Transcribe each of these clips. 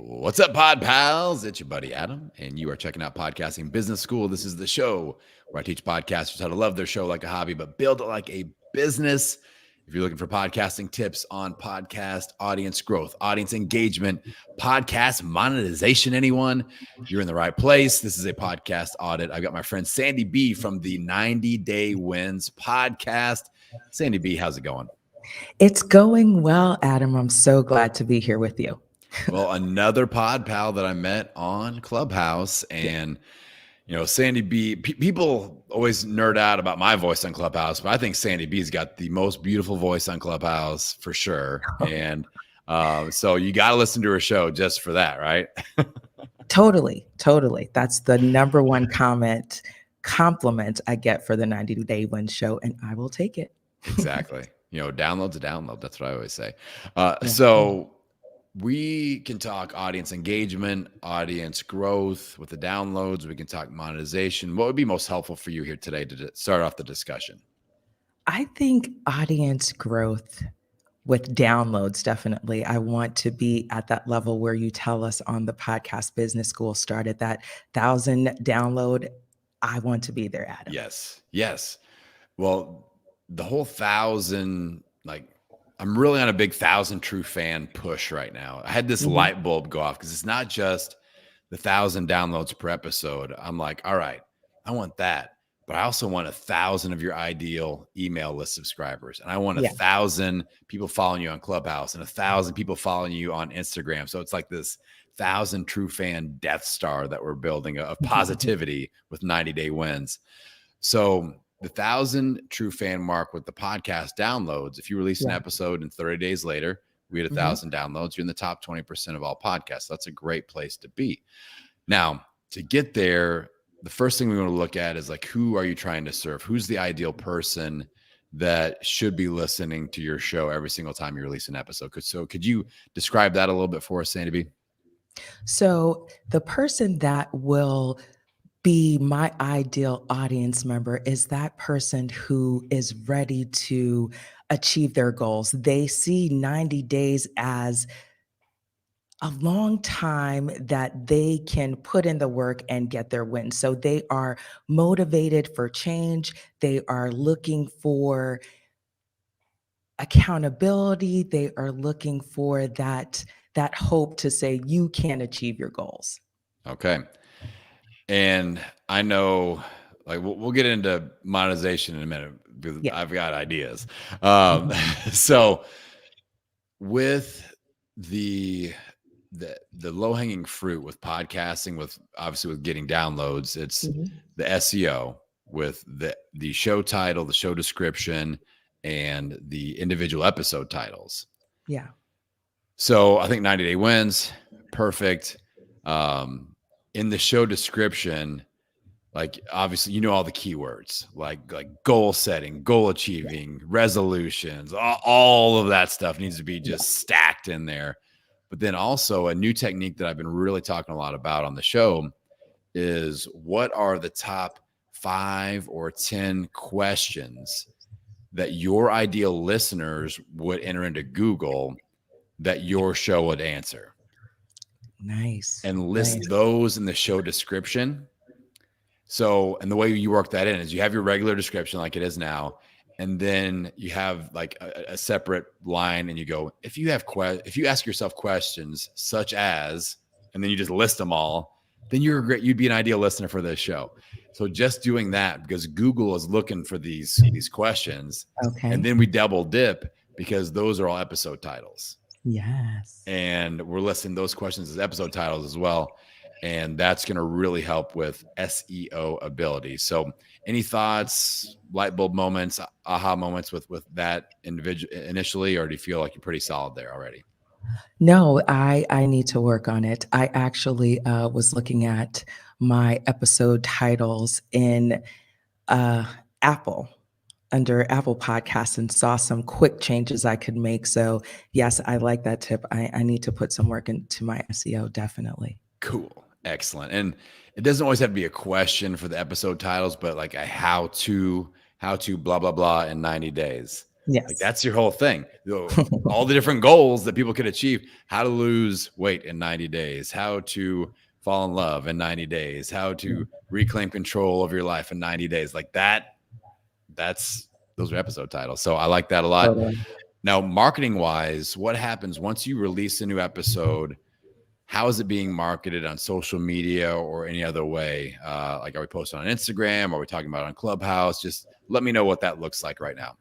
What's up, Pod Pals? It's your buddy Adam, and you are checking out Podcasting Business School. This is the show where I teach podcasters how to love their show like a hobby, but build it like a business. If you're looking for podcasting tips on podcast audience growth, audience engagement, podcast monetization, anyone, you're in the right place. This is a podcast audit. I've got my friend Sandy B from the 90 Day Wins podcast. Sandy B, how's it going? It's going well, Adam. I'm so glad to be here with you. Well, another pod pal that I met on Clubhouse, and Sandy B. People always nerd out about my voice on Clubhouse, but I think Sandy B's got the most beautiful voice on Clubhouse for sure. And so you got to listen to her show just for that, right? Totally. That's the number one compliment I get for the 90 Day Win show, and I will take it. Exactly. Download's a download. That's what I always say. So we can talk audience engagement, audience growth with the downloads. We can talk monetization. What would be most helpful for you here today to start off the discussion? I think audience growth with downloads, definitely. I want to be at that level where you tell us on the Podcast Business School started that 1,000 download. I want to be there, Adam. Yes. Well, the whole 1,000, I'm really on a big 1,000 true fan push right now. I had this light bulb go off because it's not just the 1,000 downloads per episode. I'm like, all right, I want that, but I also want 1,000 of your ideal email list subscribers. And I want 1,000 people following you on Clubhouse and 1,000 people following you on Instagram. So it's like this 1,000 true fan Death Star that we're building of positivity with 90 Day Wins. So the 1,000 true fan mark with the podcast downloads, if you release an episode and 30 days later, we had 1,000 downloads, you're in the top 20% of all podcasts. That's a great place to be. Now, to get there, the first thing we want to look at is who are you trying to serve? Who's the ideal person that should be listening to your show every single time you release an episode? So could you describe that a little bit for us, Sandy B? So the person that will be my ideal audience member is that person who is ready to achieve their goals. They see 90 days as a long time that they can put in the work and get their win. So they are motivated for change. They are looking for accountability. They are looking for that hope to say you can achieve your goals. Okay. And I know, we'll get into monetization in a minute because I've got ideas. So with the low-hanging fruit with podcasting, with getting downloads, it's the SEO with the show title, the show description, and the individual episode titles. Yeah. So I think 90 Day Wins, perfect. In the show description, obviously, all the keywords, like goal setting, goal achieving, resolutions, all of that stuff needs to be just stacked in there. But then also a new technique that I've been really talking a lot about on the show is what are the top 5 or 10 questions that your ideal listeners would enter into Google that your show would answer. Nice. And list those in the show description. So, and the way you work that in is you have your regular description like it is now, and then you have a separate line, and you go, if you ask yourself questions such as, and then you just list them all, then you'd be an ideal listener for this show. So just doing that, because Google is looking for these questions. Okay. And then we double dip because those are all episode titles. Yes. And we're listing those questions as episode titles as well. And that's going to really help with SEO ability. So any thoughts, light bulb moments, aha moments with that individual initially, or do you feel like you're pretty solid there already? No, I need to work on it. I actually was looking at my episode titles in Apple, under Apple Podcasts, and saw some quick changes I could make. So yes, I like that tip. I need to put some work into my SEO, definitely. Cool. Excellent. And it doesn't always have to be a question for the episode titles, but like a how to blah, blah, blah in 90 days. Like Yes. that's your whole thing. All the different goals that people could achieve, how to lose weight in 90 days, how to fall in love in 90 days, how Yeah, to reclaim control of your life in 90 days. Like that's those are episode titles. So I like that a lot. totally. Now, marketing wise, what happens once you release a new episode? How is it being marketed on social media or any other way? Like, are we posting on Instagram? Are we talking about it on Clubhouse? Just let me know what that looks like right now.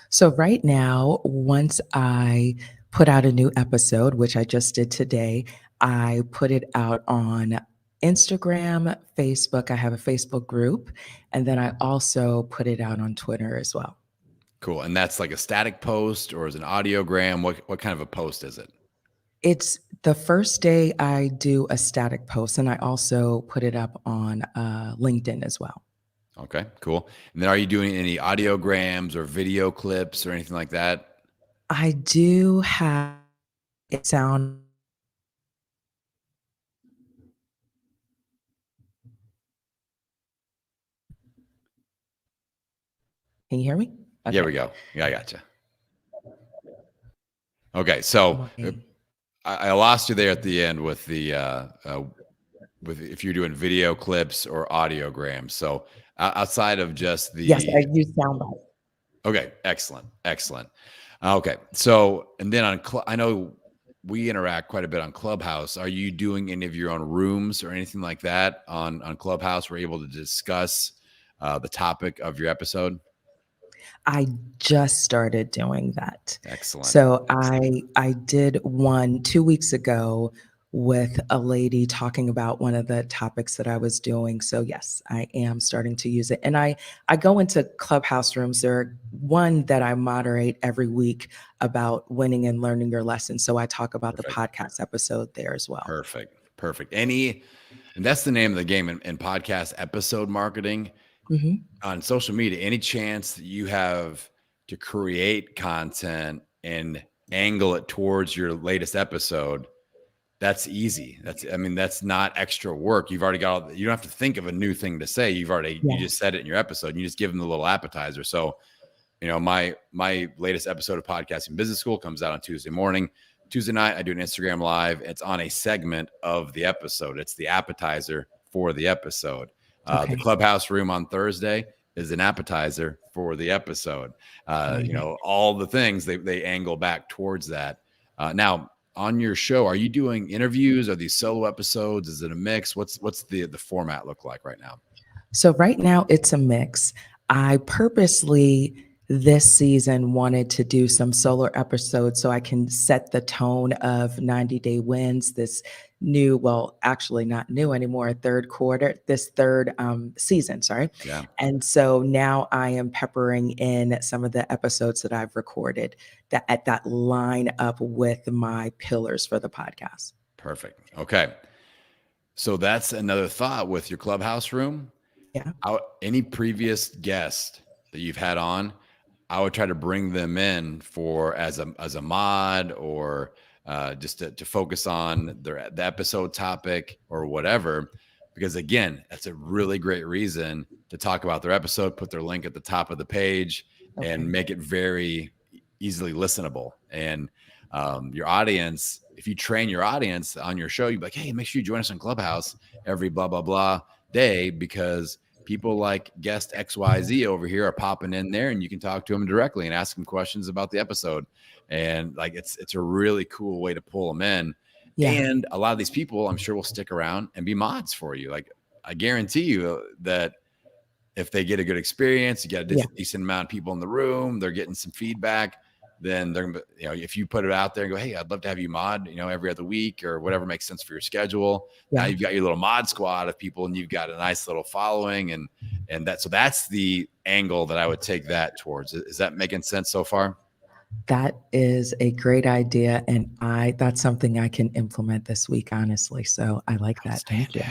So right now, once I put out a new episode, which I just did today, I put it out on Instagram, Facebook. I have a Facebook group, and then I also put it out on Twitter as well. Cool. And that's like a static post or is it an audiogram? What kind of a post is it? It's the first day I do a static post, and I also put it up on LinkedIn as well. Okay, cool. And then are you doing any audiograms or video clips or anything like that? I do have it sound. Can you hear me? Here Okay. we go. Yeah, I gotcha. Okay, so My- I lost you there at the end with the with if you're doing video clips or audiograms. So outside of just Yes, I the use soundbite. okay, excellent, excellent. Okay, so and then on I know we interact quite a bit on Clubhouse. Are you doing any of your own rooms or anything like that on Clubhouse? We're able to discuss the topic of your episode. I just started doing that. Excellent. So I did one 2 weeks ago with a lady talking about one of the topics that I was doing. So yes, I am starting to use it. And I go into Clubhouse rooms. There are one that I moderate every week about winning and learning your lessons. So I talk about the Perfect. podcast episode there as well. Perfect. Perfect. And that's the name of the game in podcast episode marketing Mhm. on social media. Any chance that you have to create content and angle it towards your latest episode, that's easy. That's not extra work. You've already got you don't have to think of a new thing to say. You Yeah. just said it in your episode. And you just give them the little appetizer. So, my latest episode of Podcasting Business School comes out on Tuesday morning. Tuesday night, I do an Instagram live. It's on a segment of the episode. It's the appetizer for the episode. The Okay. Clubhouse room on Thursday is an appetizer for the episode. All the things they angle back towards that. Now, on your show, are you doing interviews? Are these solo episodes? Is it a mix? What's the format look like right now? So right now it's a mix. I purposely this season wanted to do some solo episodes so I can set the tone of 90 Day Wins, this new, well, actually not new anymore, this third season, sorry. Yeah. And so now I am peppering in some of the episodes that I've recorded that line up with my pillars for the podcast. Perfect. Okay. So that's another thought with your Clubhouse room. Yeah. Any previous guest that you've had on, I would try to bring them in as a mod or just to focus on the episode topic or whatever. Because again, that's a really great reason to talk about their episode, put their link at the top of the page and make it very easily listenable. And your audience, if you train your audience on your show, you'd be like, hey, make sure you join us on Clubhouse every blah, blah, blah day, because people like guest XYZ over here are popping in there and you can talk to them directly and ask them questions about the episode. And like, it's a really cool way to pull them in. Yeah. And a lot of these people, I'm sure, will stick around and be mods for you. Like, I guarantee you that if they get a good experience, you get a decent amount of people in the room, they're getting some feedback, then they're, if you put it out there and go, hey, I'd love to have you mod, every other week or whatever makes sense for your schedule. Yeah. Now you've got your little mod squad of people and you've got a nice little following so that's the angle that I would take that towards. Is that making sense so far? That is a great idea. And that's something I can implement this week, honestly. So I like that. Thank you.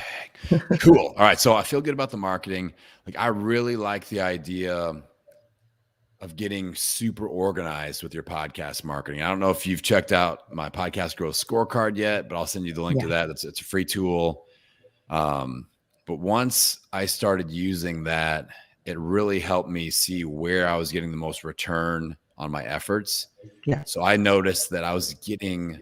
Cool. All right. So I feel good about the marketing. Like, I really like the idea of getting super organized with your podcast marketing. I don't know if you've checked out my podcast growth scorecard yet, but I'll send you the link to that. It's a free tool. But once I started using that, it really helped me see where I was getting the most return on my efforts. Yeah. So I noticed that I was getting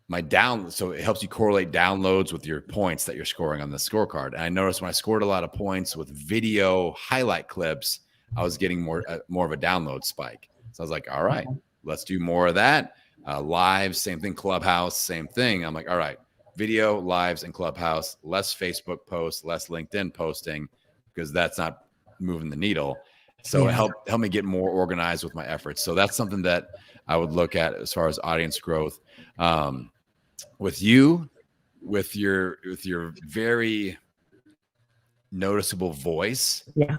my so it helps you correlate downloads with your points that you're scoring on the scorecard. And I noticed when I scored a lot of points with video highlight clips, I was getting more of a download spike. So I was like, all right, let's do more of that. Lives, same thing. Clubhouse, same thing. I'm like, all right, video, lives, and Clubhouse, less Facebook posts, less LinkedIn posting, because that's not moving the needle. So it helped me get more organized with my efforts. So that's something that I would look at as far as audience growth. With you, with your very noticeable voice. Yeah.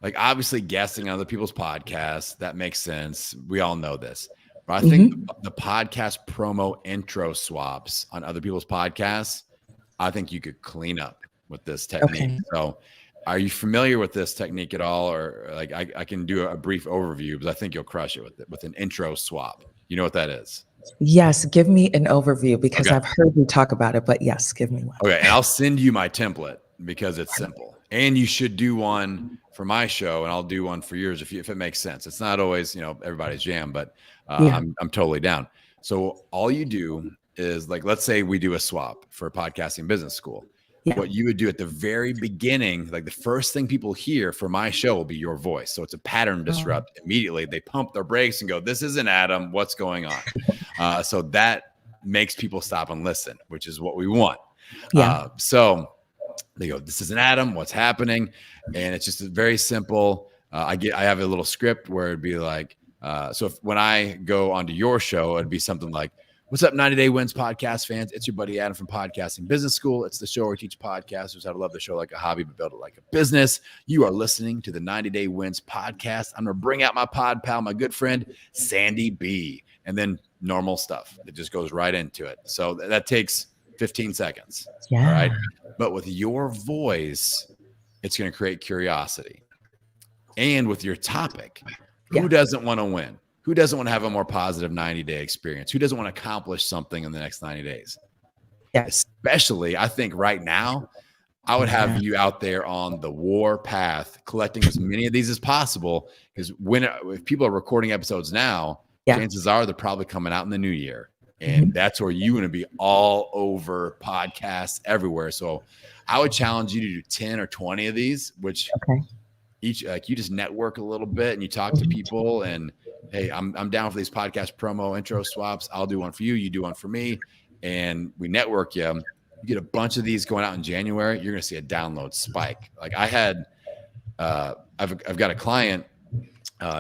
Like obviously guesting on other people's podcasts, that makes sense. We all know this. But I think the podcast promo intro swaps on other people's podcasts, I think you could clean up with this technique. Okay. So are you familiar with this technique at all? Or like I can do a brief overview, but I think you'll crush it with an intro swap. You know what that is? Yes, give me an overview because I've heard you talk about it, but yes, give me one. Okay, and I'll send you my template because it's simple. And you should do one for my show, and I'll do one for yours if it makes sense. It's not always, everybody's jam, but I'm totally down. So all you do is like, let's say we do a swap for Podcasting Business School. Yeah. What you would do at the very beginning, like the first thing people hear for my show will be your voice. So it's a pattern disrupt. Immediately they pump their brakes and go, this isn't Adam. What's going on? So that makes people stop and listen, which is what we want. Yeah. So they go, this isn't Adam. What's happening? And it's just very simple. I have a little script where it'd be like, so when I go onto your show, it'd be something like, what's up, 90 Day Wins podcast fans? It's your buddy Adam from Podcasting Business School. It's the show where we teach podcasters how to love the show like a hobby, but build it like a business. You are listening to the 90 Day Wins podcast. I'm going to bring out my pod pal, my good friend, Sandy B. And then normal stuff. It just goes right into it. So that takes 15 seconds. Yeah. All right. But with your voice, it's going to create curiosity. And with your topic, who doesn't want to win? Who doesn't want to have a more positive 90-day experience? Who doesn't want to accomplish something in the next 90 days? Yeah. Especially, I think right now, I would have you out there on the war path, collecting as many of these as possible. Because if people are recording episodes now, chances are they're probably coming out in the new year. And that's where you want to be all over podcasts everywhere. So I would challenge you to do 10 or 20 of these, which each, like you just network a little bit and you talk to people and, hey, I'm down for these podcast promo intro swaps. I'll do one for you. You do one for me. And we network you. You get a bunch of these going out in January. You're going to see a download spike. Like I had, I've got a client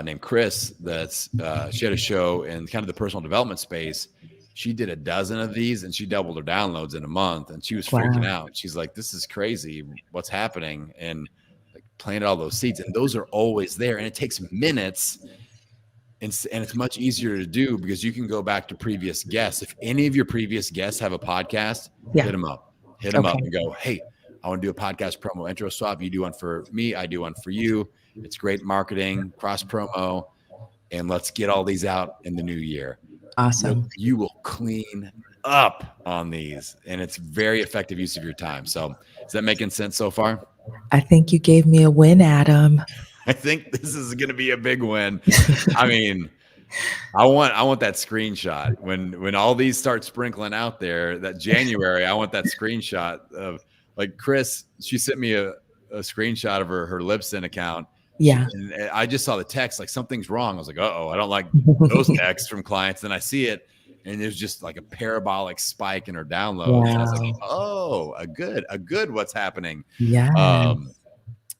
named Chris that's, she had a show in kind of the personal development space. She did a dozen of these and she doubled her downloads in a month. And she was freaking out. She's like, this is crazy. What's happening? And like planted all those seeds. And those are always there. And it takes minutes. And it's much easier to do because you can go back to previous guests. If any of your previous guests have a podcast, hit them up. Hit them up and go, hey, I want to do a podcast promo intro swap. You do one for me. I do one for you. It's great marketing, cross promo. And let's get all these out in the new year. Awesome. You will clean up on these. And it's very effective use of your time. So is that making sense so far? I think you gave me a win, Adam. I think this is going to be a big win. I mean, I want that screenshot when all these start sprinkling out there. That January, I want that screenshot of like Chris. She sent me a screenshot of her Libsyn account. Yeah, and I just saw the text like something's wrong. I was like, uh-oh, I don't like those texts from clients. And I see it, and there's just like a parabolic spike in her downloads. Wow. And I was like, oh, a good. What's happening? Yeah.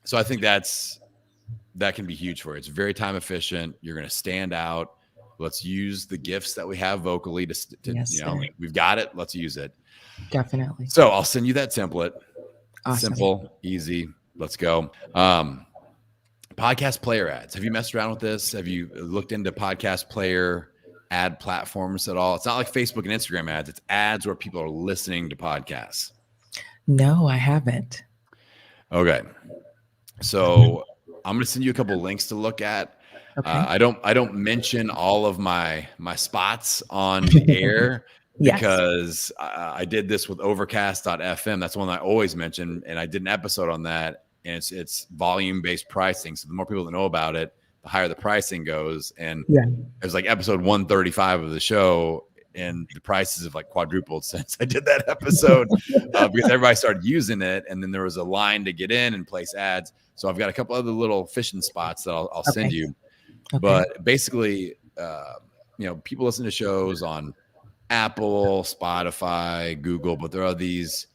So I think that can be huge for you. It's very time efficient. You're going to stand out. Let's use the gifts that we have vocally to we've got it. Let's use it. Definitely. So I'll send you that template. Awesome. Simple, easy. Let's go. Podcast player ads. Have you messed around with this? Have you looked into podcast player ad platforms at all? It's not like Facebook and Instagram ads. It's ads where people are listening to podcasts. No, I haven't. Okay. So I'm going to send you a couple links to look at. Okay. I don't mention all of my spots on the air because I did this with Overcast.fm. That's one that I always mention, and I did an episode on that. And it's volume-based pricing. So the more people that know about it, the higher the pricing goes. And Yeah. it was like episode 135 of the show, and the prices have like quadrupled since I did that episode because everybody started using it. And then there was a line to get in and place ads. So I've got a couple other little fishing spots that I'll send you. Okay. But basically, people listen to shows on Apple, Spotify, Google, but there are these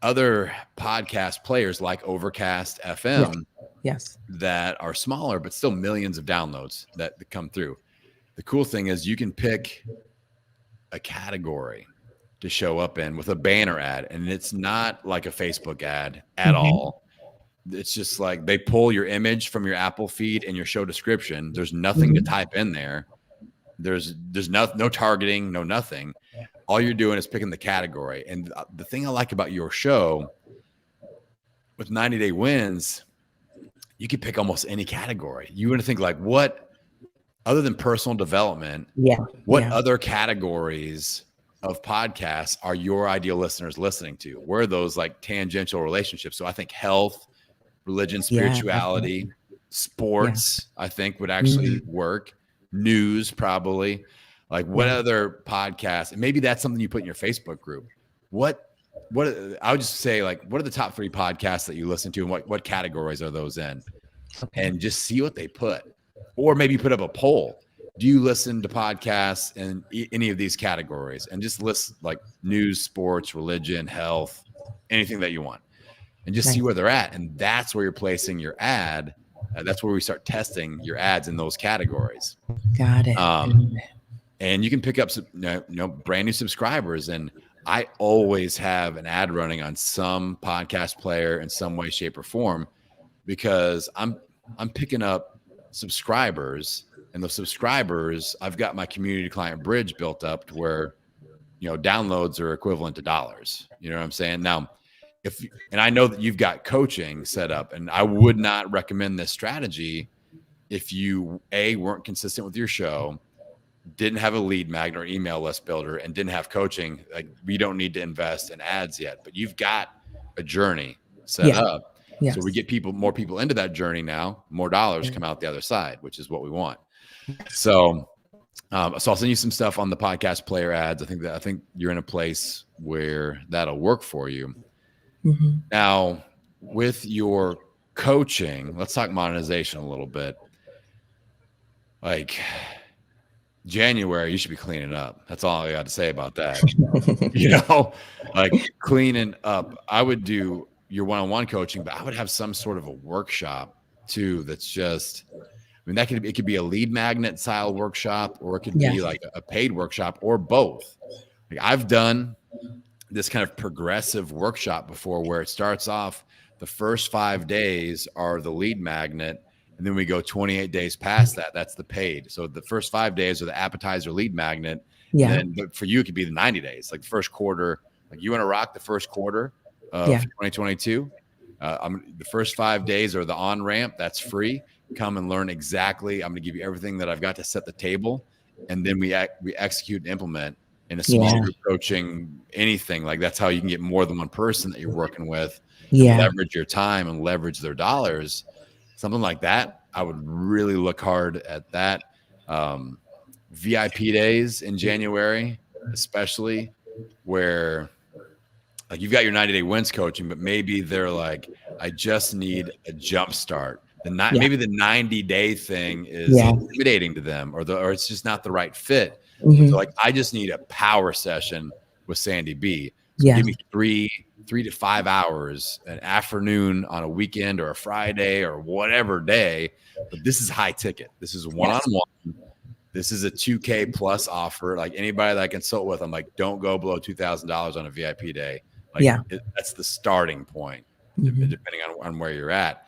other podcast players like Overcast FM Yes. that are smaller, but still millions of downloads that come through. The cool thing is you can pick a category to show up in with a banner ad, and it's not like a Facebook ad at all. It's just like they pull your image from your Apple feed and your show description. There's nothing to type in there. There's no targeting, no nothing. All you're doing is picking the category. And the thing I like about your show with 90 Day Wins, you can pick almost any category. You want to think like, what other than personal development, what other categories of podcasts are your ideal listeners listening to? Where are those like tangential relationships? So I think health, religion, spirituality, sports, I think would actually work. News, probably. Like what other podcasts? And maybe that's something you put in your Facebook group. What I would just say, like, what are the top 3 podcasts that you listen to, and what categories are those in? And just see what they put. Or maybe put up a poll. Do you listen to podcasts in any of these categories? And just list like news, sports, religion, health, anything that you want. And just see where they're at. And that's where you're placing your ad. That's where we start testing your ads in those categories. Got it. And you can pick up brand new subscribers. And I always have an ad running on some podcast player in some way, shape, or form, because I'm picking up subscribers, and those subscribers, I've got my community client bridge built up to where, downloads are equivalent to dollars. You know what I'm saying? Now, and I know that you've got coaching set up, and I would not recommend this strategy if you weren't consistent with your show, didn't have a lead magnet or email list builder, and didn't have coaching. Like, we don't need to invest in ads yet, but you've got a journey set up. Yes. So we get more people into that journey now, more dollars come out the other side, which is what we want. So I'll send you some stuff on the podcast player ads. I think you're in a place where that'll work for you. Now, with your coaching, let's talk monetization a little bit. Like January, you should be cleaning up. That's all I got to say about that. Like cleaning up. I would do your one-on-one coaching, but I would have some sort of a workshop too. That's just, it could be a lead magnet style workshop, or it could be like a paid workshop, or both. Like I've done this kind of progressive workshop before, where it starts off, the first 5 days are the lead magnet, and then we go 28 days past that. That's the paid. So the first 5 days are the appetizer lead magnet. And then for you, it could be the 90 days, like the first quarter. Like you want to rock the first quarter of 2022. The first 5 days are the on-ramp. That's free. Come and learn exactly. I'm going to give you everything that I've got to set the table. And then we execute and implement in a small group coaching, anything. Like that's how you can get more than one person that you're working with. Leverage your time and leverage their dollars. Something like that. I would really look hard at that. VIP days in January, especially, where like you've got your 90 Day Wins coaching, but maybe they're like, I just need a jump start. Maybe the 90-day thing is intimidating to them, or it's just not the right fit. So like, I just need a power session with Sandy B. So give me 3 to 5 hours, an afternoon on a weekend or a Friday or whatever day. But this is high ticket. This is one-on-one. This is a $2K plus offer. Like anybody that I consult with, I'm like, don't go below $2,000 on a VIP day. Like that's the starting point, depending on where you're at.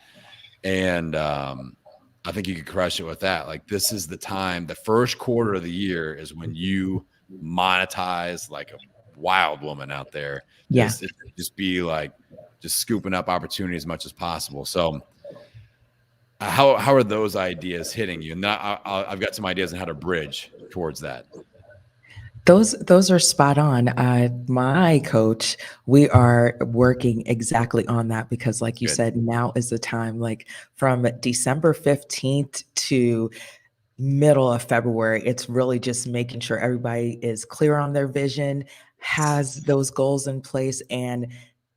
And I think you could crush it with that. Like this is the time, the first quarter of the year is when you monetize like a wild woman out there. Just be like, just scooping up opportunity as much as possible. So how are those ideas hitting you? And I've got some ideas on how to bridge towards that. Those are spot on. My coach, we are working exactly on that because, like you Good. said, now is the time. Like from December 15th to middle of February, it's really just making sure everybody is clear on their vision, has those goals in place, and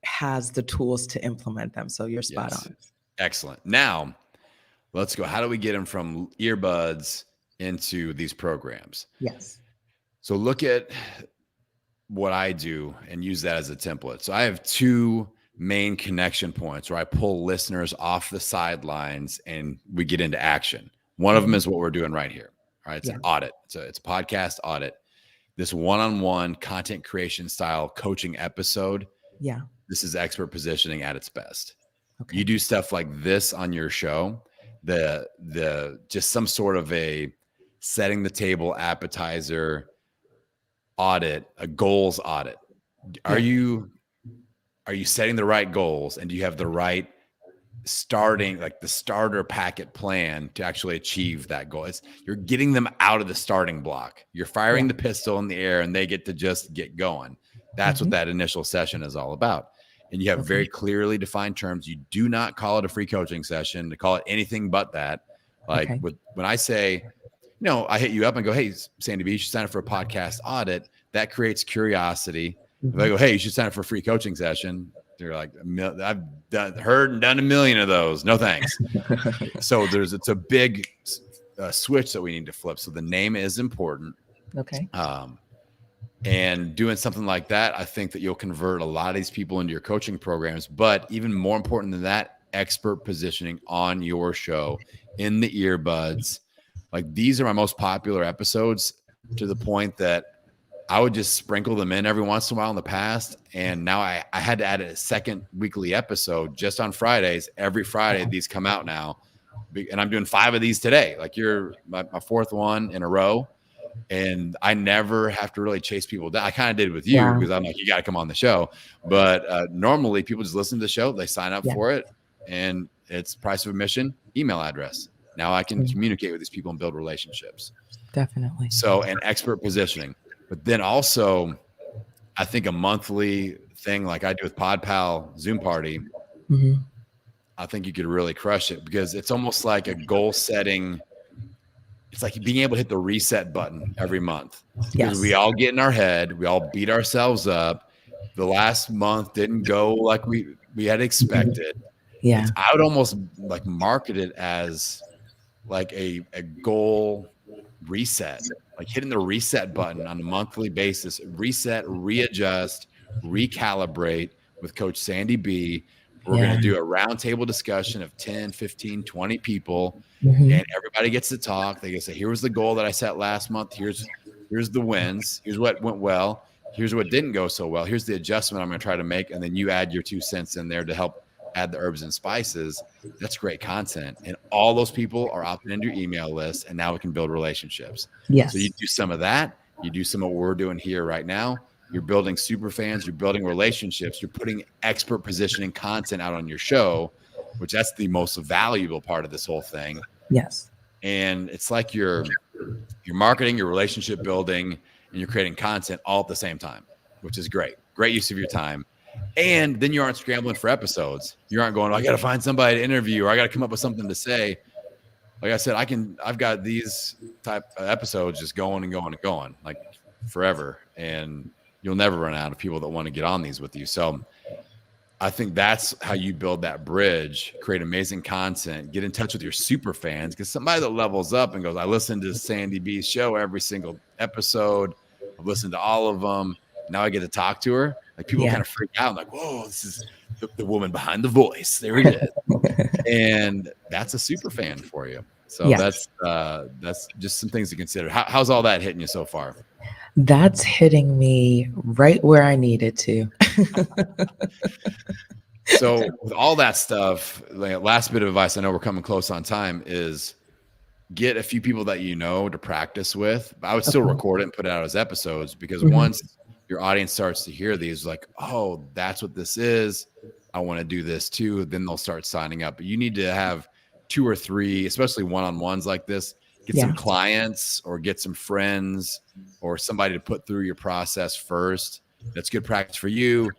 has the tools to implement them. So you're spot Yes. on. Excellent. Now, let's go. How do we get them from earbuds into these programs? Yes. So look at what I do and use that as a template. So I have two main connection points where I pull listeners off the sidelines and we get into action. One of them is what we're doing right here. All right. It's an audit. It's a podcast audit. This one-on-one content creation style coaching episode. Yeah. This is expert positioning at its best. Okay. You do stuff like this on your show, the just some sort of a setting the table appetizer audit, a goals audit. Are you setting the right goals, and do you have the right starting, like the starter packet plan to actually achieve that goal? You're getting them out of the starting block. You're firing the pistol in the air and they get to just get going. That's what that initial session is all about. And you have very clearly defined terms. You do not call it a free coaching session, to call it anything but that. Like when I say, I hit you up and go, hey, Sandy B, you should sign up for a podcast audit. That creates curiosity. If I go, hey, you should sign up for a free coaching session, they're like, I've heard and done a million of those. No thanks. So it's a big switch that we need to flip. So the name is important. Okay. And doing something like that, I think that you'll convert a lot of these people into your coaching programs. But even more important than that, expert positioning on your show in the earbuds. Like, these are my most popular episodes, to the point that I would just sprinkle them in every once in a while in the past. And now I had to add a second weekly episode just on Fridays. Every Friday, these come out now. And I'm doing 5 of these today. Like, you're my 4th one in a row. And I never have to really chase people down. I kind of did with you because I'm like, you got to come on the show. But normally people just listen to the show, they sign up for it, and it's price of admission, email address. Now I can communicate with these people and build relationships. Definitely. So, and expert positioning. But then also, I think a monthly thing like I do with PodPal Zoom Party, I think you could really crush it, because it's almost like a goal setting. It's like being able to hit the reset button every month. Because we all get in our head, we all beat ourselves up. The last month didn't go like we had expected. I would almost like market it as like a goal reset, like hitting the reset button on a monthly basis. Reset, readjust, recalibrate with Coach Sandy B. We're going to do a roundtable discussion of 10, 15, 20 people, and everybody gets to talk. They can say, here was the goal that I set last month. Here's the wins. Here's what went well. Here's what didn't go so well. Here's the adjustment I'm going to try to make. And then you add your 2 cents in there to help add the herbs and spices. That's great content. And all those people are opting into your email list, and now we can build relationships. So you do some of that. You do some of what we're doing here right now. You're building super fans. You're building relationships. You're putting expert positioning content out on your show, which that's the most valuable part of this whole thing. And it's like you're marketing, your relationship building, and you're creating content all at the same time, which is great. Great use of your time. And then you aren't scrambling for episodes. You aren't going, I got to find somebody to interview, or I got to come up with something to say. Like I said, I've got these type of episodes just going and going and going, like forever. And you'll never run out of people that want to get on these with you. So I think that's how you build that bridge, create amazing content, get in touch with your super fans, because somebody that levels up and goes, I listen to Sandy B's show every single episode. I've listened to all of them. Now I get to talk to her. Like, people kind of freak out, like, whoa, this is the woman behind the voice. There it is. And that's a super fan for you. So that's just some things to consider. How's all that hitting you so far? That's hitting me right where I need it to. So with all that stuff, like, last bit of advice, I know we're coming close on time, is get a few people that you know to practice with. I would still record it and put it out as episodes, because once your audience starts to hear these, like, oh, that's what this is, I want to do this too, then they'll start signing up. But you need to have 2 or 3, especially one-on-ones like this, get some Yeah. clients or get some friends or somebody to put through your process first. That's good practice for you.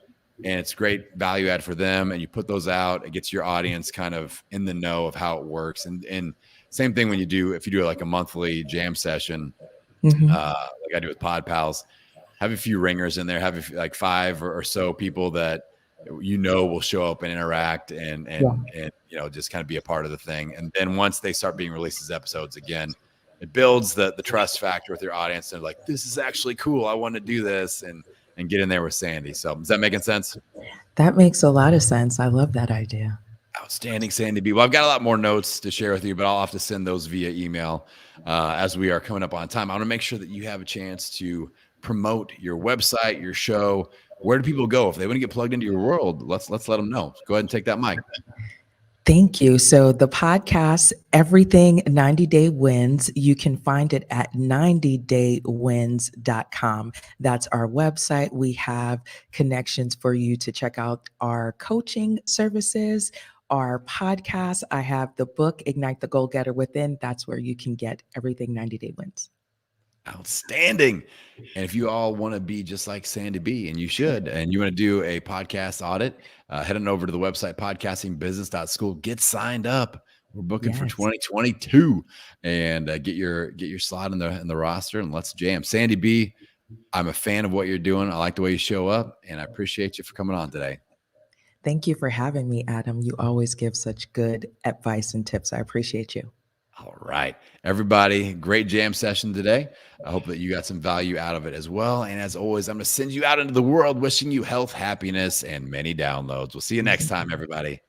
And it's great value add for them. And you put those out, it gets your audience kind of in the know of how it works. And same thing when if you do like a monthly jam session, Hmm. like I do with Pod Pals, have a few ringers in there, have like 5 or so people that will show up and interact Yeah. and just kind of be a part of the thing. And then once they start being released as episodes again, it builds the trust factor with your audience. They're like, this is actually cool. I want to do this and get in there with Sandy. So is that making sense? That makes a lot of sense. I love that idea. Outstanding, Sandy B. Well, I've got a lot more notes to share with you, but I'll have to send those via email as we are coming up on time. I want to make sure that you have a chance to promote your website, your show. Where do people go if they want to get plugged into your world? Let's let them know. Go ahead and take that mic. Thank you. So the podcast, Everything 90 Day Wins, you can find it at 90daywins.com. That's our website. We have connections for you to check out our coaching services, our podcast. I have the book, Ignite the Goal Getter Within. That's where you can get Everything 90 Day Wins. Outstanding. And if you all want to be just like Sandy B, and you should, and you want to do a podcast audit, head on over to the website, podcastingbusiness.school, get signed up. We're booking for Yes. 2022 and get your slot in the roster and let's jam. Sandy B, I'm a fan of what you're doing. I like the way you show up and I appreciate you for coming on today. Thank you for having me, Adam. You always give such good advice and tips. I appreciate you. All right, everybody, great jam session today. I hope that you got some value out of it as well. And as always, I'm going to send you out into the world wishing you health, happiness, and many downloads. We'll see you next time, everybody.